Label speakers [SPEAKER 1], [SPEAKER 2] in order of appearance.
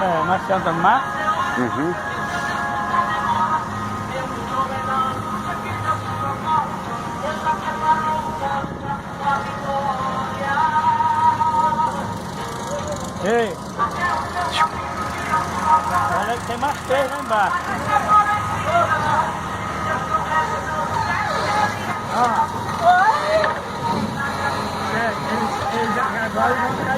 [SPEAKER 1] É, nós Santa Mar.
[SPEAKER 2] Uhum.
[SPEAKER 1] Ei! Olha que tem mais três lá embaixo. Ó. É, eles agora vão